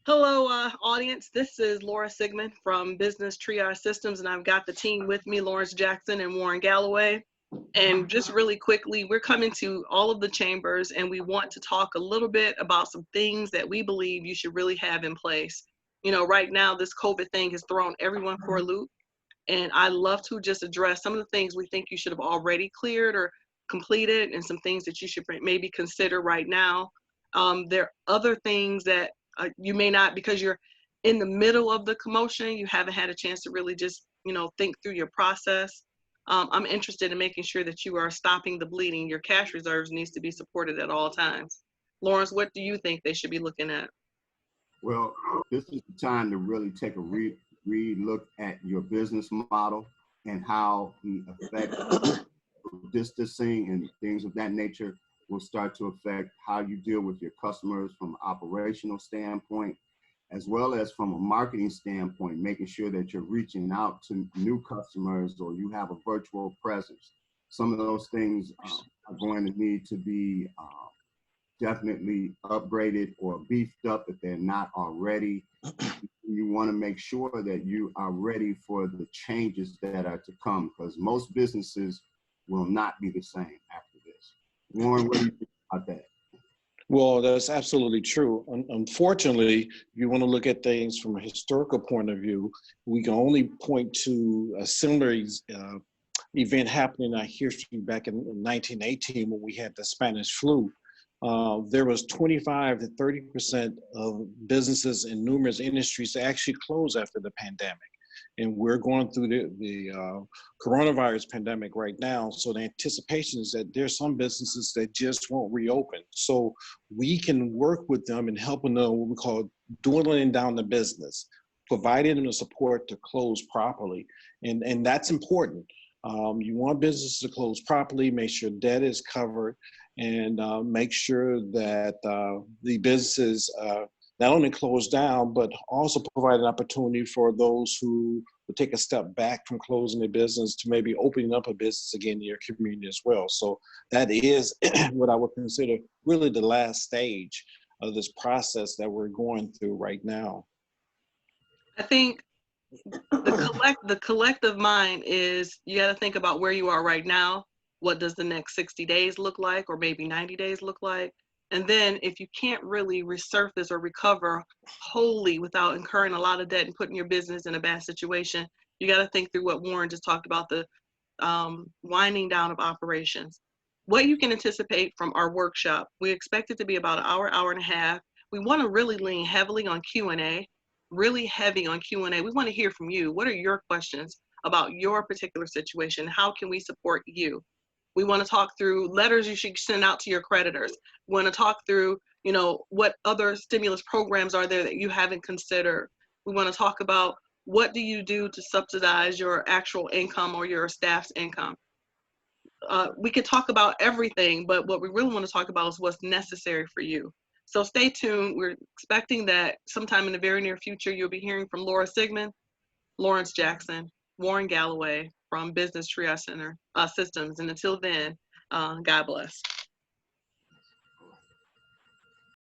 Hello, audience. This is Laura Sigmund from Business Triage Systems, and I've got the team with me, Lawrence Jackson and Warren Galloway. And just really quickly, we're coming to all of the chambers, and we want to talk a little bit about some things that we believe you should really have in place. You know, right now, this COVID thing has thrown everyone for a loop, and I love to just address some of the things we think you should have already cleared or completed, and some things that you should maybe consider right now. There are other things that you may not, because you're in the middle of the commotion, you haven't had a chance to really just, think through your process. I'm interested in making sure that you are stopping the bleeding. Your cash reserves needs to be supported at all times. Lawrence, what do you think they should be looking at? Well, this is the time to really take a re-look at your business model and how the effect of distancing and things of that nature will start to affect how you deal with your customers from an operational standpoint, as well as from a marketing standpoint, making sure that you're reaching out to new customers or you have a virtual presence. Some of those things are going to need to be definitely upgraded or beefed up if they're not already. You want to make sure that you are ready for the changes that are to come, because most businesses will not be the same after this. Warren, what do you think about that? Well, that's absolutely true. Unfortunately, if you want to look at things from a historical point of view, we can only point to a similar event happening in our history back in 1918 when we had the Spanish flu. There was 25 to 30% of businesses in numerous industries that actually closed after the pandemic. And we're going through the coronavirus pandemic right now. So the anticipation is that there's some businesses that just won't reopen. So we can work with them and helping them what we call dwindling down the business, providing them the support to close properly. And that's important. You want businesses to close properly, make sure debt is covered, and make sure that the businesses not only close down, but also provide an opportunity for those who would take a step back from closing their business to maybe opening up a business again in your community as well. So that is what I would consider really the last stage of this process that we're going through right now. I think the collective mind is, you got to think about where you are right now. What does the next 60 days look like, or maybe 90 days look like? And then if you can't really resurface or recover wholly without incurring a lot of debt and putting your business in a bad situation, you got to think through what Warren just talked about, the winding down of operations. What you can anticipate from our workshop, we expect it to be about an hour, hour and a half. We want to really lean heavily on Q&A, really heavy on Q&A. We want to hear from you. What are your questions about your particular situation? How can we support you? We want to talk through letters you should send out to your creditors. We want to talk through, what other stimulus programs are there that you haven't considered. We want to talk about, what do you do to subsidize your actual income or your staff's income? We could talk about everything, but what we really want to talk about is what's necessary for you. So stay tuned. We're expecting that sometime in the very near future, you'll be hearing from Laura Sigmund, Lawrence Jackson, Warren Galloway from Business Triage Systems. And until then, God bless.